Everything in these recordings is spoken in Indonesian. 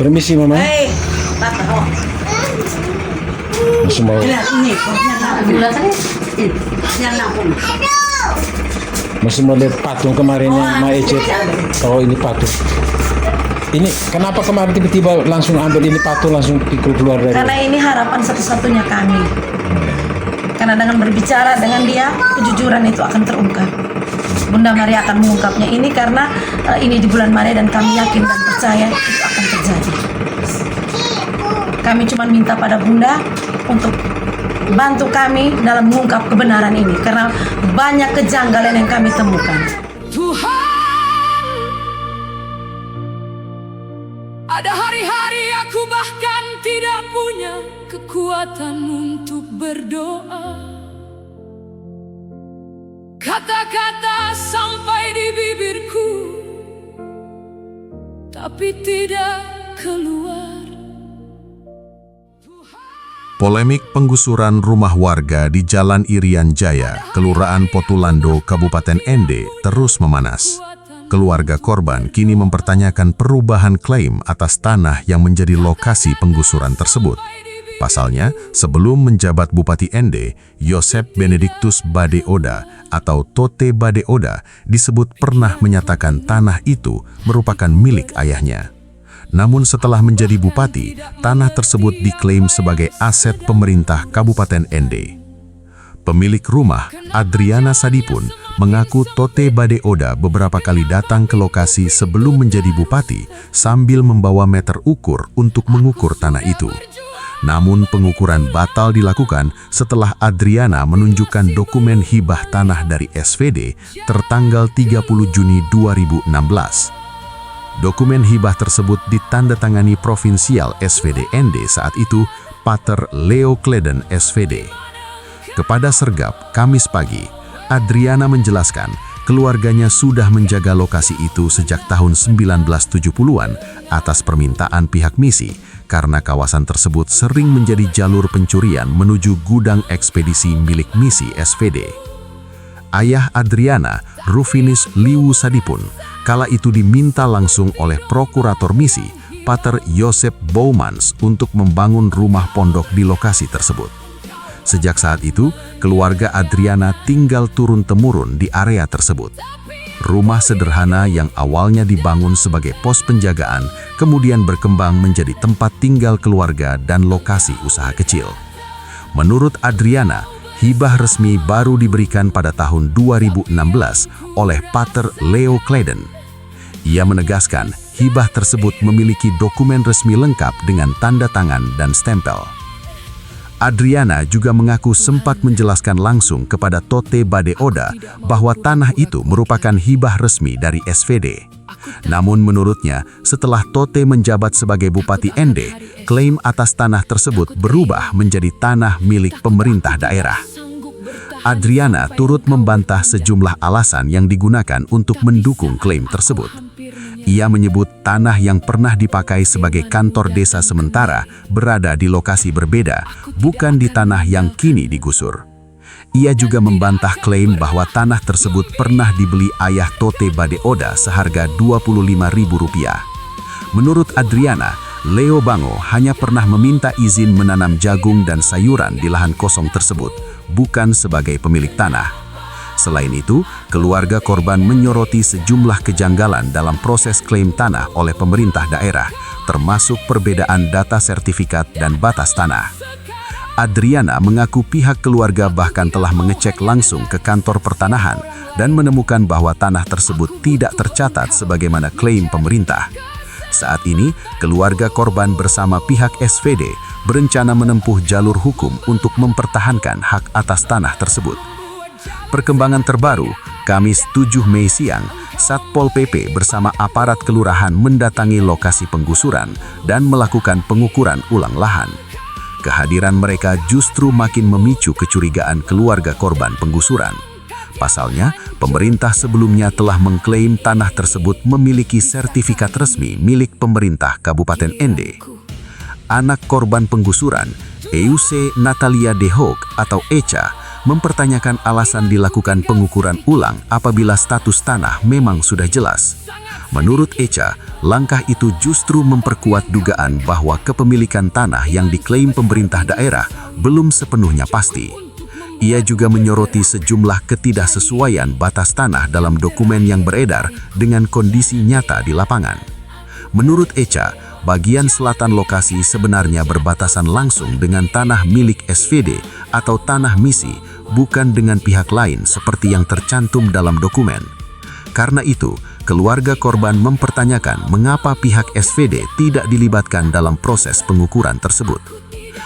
Permisi Mama. Masih mau lihat patung kemarin yang Ma Ece. Oh ini patung. Ini kenapa kemarin tiba-tiba langsung ambil ini patung langsung pikul keluar dari? Karena ini harapan satu-satunya kami. Karena dengan berbicara dengan dia, kejujuran itu akan terungkap. Bunda Maria akan mengungkapnya ini karena ini di bulan Maria dan kami yakin dan percaya itu akan terjadi. Kami cuma minta pada Bunda untuk bantu kami dalam mengungkap kebenaran ini karena banyak kejanggalan yang kami temukan. Tuhan, ada hari-hari aku bahkan tidak punya kekuatan untuk berdoa. Kata-kata sampai di bibirku, tapi tidak keluar. Polemik penggusuran rumah warga di Jalan Irian Jaya, Kelurahan Potulando, Kabupaten Ende terus memanas. Keluarga korban kini mempertanyakan perubahan klaim atas tanah yang menjadi lokasi penggusuran tersebut. Pasalnya, sebelum menjabat Bupati Ende, Yosep Benediktus Badeoda atau Tote Badeoda disebut pernah menyatakan tanah itu merupakan milik ayahnya. Namun setelah menjadi bupati, tanah tersebut diklaim sebagai aset pemerintah Kabupaten Ende. Pemilik rumah, Adriana Sadipun, mengaku Tote Badeoda beberapa kali datang ke lokasi sebelum menjadi bupati sambil membawa meter ukur untuk mengukur tanah itu. Namun pengukuran batal dilakukan setelah Adriana menunjukkan dokumen hibah tanah dari SVD tertanggal 30 Juni 2016. Dokumen hibah tersebut ditandatangani provinsial SVD Ende saat itu, Pater Leo Kleden SVD. Kepada Sergap, Kamis pagi, Adriana menjelaskan keluarganya sudah menjaga lokasi itu sejak tahun 1970-an atas permintaan pihak misi karena kawasan tersebut sering menjadi jalur pencurian menuju gudang ekspedisi milik misi SVD. Ayah Adriana, Rufinus Liwu Sadipun, kala itu diminta langsung oleh prokurator misi, Pater Yosep Boumans untuk membangun rumah pondok di lokasi tersebut. Sejak saat itu, keluarga Adriana tinggal turun-temurun di area tersebut. Rumah sederhana yang awalnya dibangun sebagai pos penjagaan, kemudian berkembang menjadi tempat tinggal keluarga dan lokasi usaha kecil. Menurut Adriana, hibah resmi baru diberikan pada tahun 2016 oleh Pater Leo Kleden. Ia menegaskan hibah tersebut memiliki dokumen resmi lengkap dengan tanda tangan dan stempel. Adriana juga mengaku sempat menjelaskan langsung kepada Tote Badeoda bahwa tanah itu merupakan hibah resmi dari SVD. Namun menurutnya, setelah Tote menjabat sebagai Bupati Ende, klaim atas tanah tersebut berubah menjadi tanah milik pemerintah daerah. Adriana turut membantah sejumlah alasan yang digunakan untuk mendukung klaim tersebut. Ia menyebut tanah yang pernah dipakai sebagai kantor desa sementara berada di lokasi berbeda, bukan di tanah yang kini digusur. Ia juga membantah klaim bahwa tanah tersebut pernah dibeli ayah Tote Badeoda seharga Rp25.000. Menurut Adriana, Leo Bango hanya pernah meminta izin menanam jagung dan sayuran di lahan kosong tersebut, bukan sebagai pemilik tanah. Selain itu, keluarga korban menyoroti sejumlah kejanggalan dalam proses klaim tanah oleh pemerintah daerah, termasuk perbedaan data sertifikat dan batas tanah. Adriana mengaku pihak keluarga bahkan telah mengecek langsung ke kantor pertanahan dan menemukan bahwa tanah tersebut tidak tercatat sebagaimana klaim pemerintah. Saat ini, keluarga korban bersama pihak SVD berencana menempuh jalur hukum untuk mempertahankan hak atas tanah tersebut. Perkembangan terbaru, Kamis 7 Mei siang, Satpol PP bersama aparat kelurahan mendatangi lokasi penggusuran dan melakukan pengukuran ulang lahan. Kehadiran mereka justru makin memicu kecurigaan keluarga korban penggusuran. Pasalnya, pemerintah sebelumnya telah mengklaim tanah tersebut memiliki sertifikat resmi milik pemerintah Kabupaten Ende. Anak korban penggusuran, Euse Natalia De Hoog atau Echa, mempertanyakan alasan dilakukan pengukuran ulang apabila status tanah memang sudah jelas. Menurut Echa, langkah itu justru memperkuat dugaan bahwa kepemilikan tanah yang diklaim pemerintah daerah belum sepenuhnya pasti. Ia juga menyoroti sejumlah ketidaksesuaian batas tanah dalam dokumen yang beredar dengan kondisi nyata di lapangan. Menurut Echa, bagian selatan lokasi sebenarnya berbatasan langsung dengan tanah milik SVD atau tanah misi, bukan dengan pihak lain seperti yang tercantum dalam dokumen. Karena itu, keluarga korban mempertanyakan mengapa pihak SVD tidak dilibatkan dalam proses pengukuran tersebut.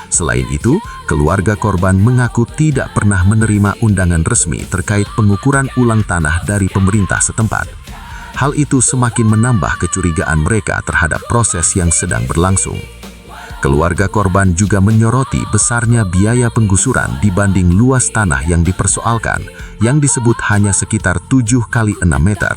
Selain itu, keluarga korban mengaku tidak pernah menerima undangan resmi terkait pengukuran ulang tanah dari pemerintah setempat. Hal itu semakin menambah kecurigaan mereka terhadap proses yang sedang berlangsung. Keluarga korban juga menyoroti besarnya biaya penggusuran dibanding luas tanah yang dipersoalkan, yang disebut hanya sekitar 7 kali 6 meter.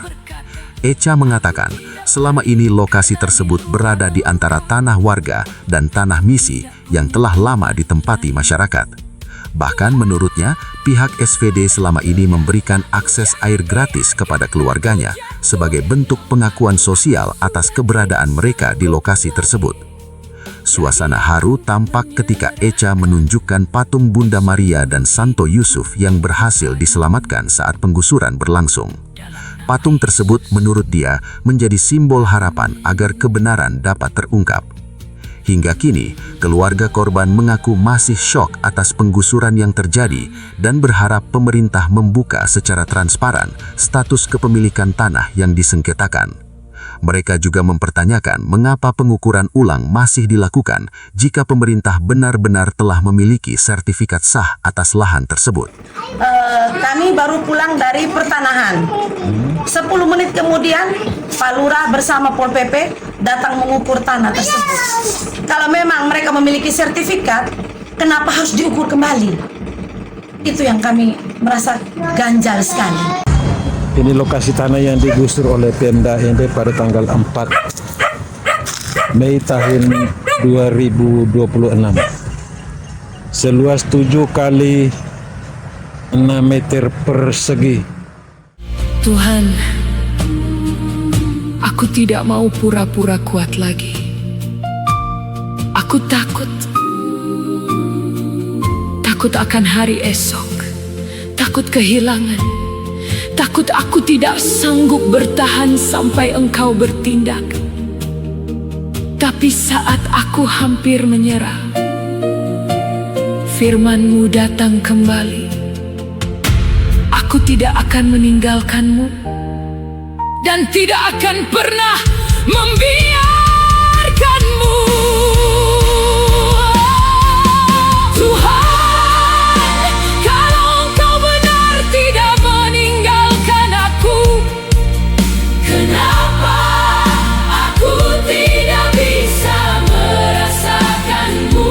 Echa mengatakan, selama ini lokasi tersebut berada di antara tanah warga dan tanah misi yang telah lama ditempati masyarakat. Bahkan menurutnya, pihak SVD selama ini memberikan akses air gratis kepada keluarganya sebagai bentuk pengakuan sosial atas keberadaan mereka di lokasi tersebut. Suasana haru tampak ketika Echa menunjukkan patung Bunda Maria dan Santo Yusuf yang berhasil diselamatkan saat penggusuran berlangsung. Patung tersebut menurut dia menjadi simbol harapan agar kebenaran dapat terungkap. Hingga kini, keluarga korban mengaku masih syok atas penggusuran yang terjadi dan berharap pemerintah membuka secara transparan status kepemilikan tanah yang disengketakan. Mereka juga mempertanyakan mengapa pengukuran ulang masih dilakukan jika pemerintah benar-benar telah memiliki sertifikat sah atas lahan tersebut. Kami baru pulang dari pertanahan. 10 menit kemudian, Pak Lurah bersama Pol PP datang mengukur tanah tersebut. Kalau memang mereka memiliki sertifikat, kenapa harus diukur kembali? Itu yang kami merasa ganjal sekali. Ini lokasi tanah yang digusur oleh Pemda ND pada tanggal 4 Mei tahun 2026. Seluas 7 kali 6 meter persegi. Tuhan, aku tidak mau pura-pura kuat lagi. Aku takut akan hari esok, takut kehilangan, takut aku tidak sanggup bertahan sampai Engkau bertindak. Tapi saat aku hampir menyerah, firman-Mu datang kembali. Aku tidak akan meninggalkan-Mu dan tidak akan pernah membiarkan-Mu. Tuhan, kalau Engkau benar tidak meninggalkan aku, kenapa aku tidak bisa merasakan-Mu?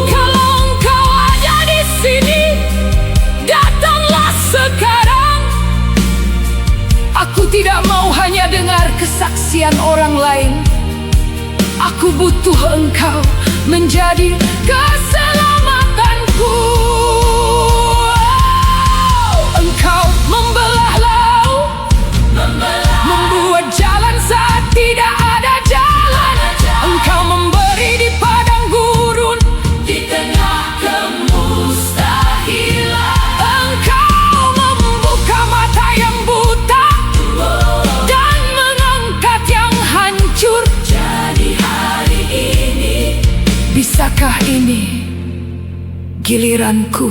Kalau Engkau ada di sini, datanglah sekarang. Aku tidak mau hanya dengar kesaksian orang lain. Aku butuh Engkau menjadi keselamatanku. Engkau membelah laut, membuat jalan saat tidak ada jalan. Engkau memberi di padang gurun, di tengah kemustahilan. Engkau membuka mata yang buta dan mengangkat yang hancur. Jadi hari ini, bisakah ini giliranku?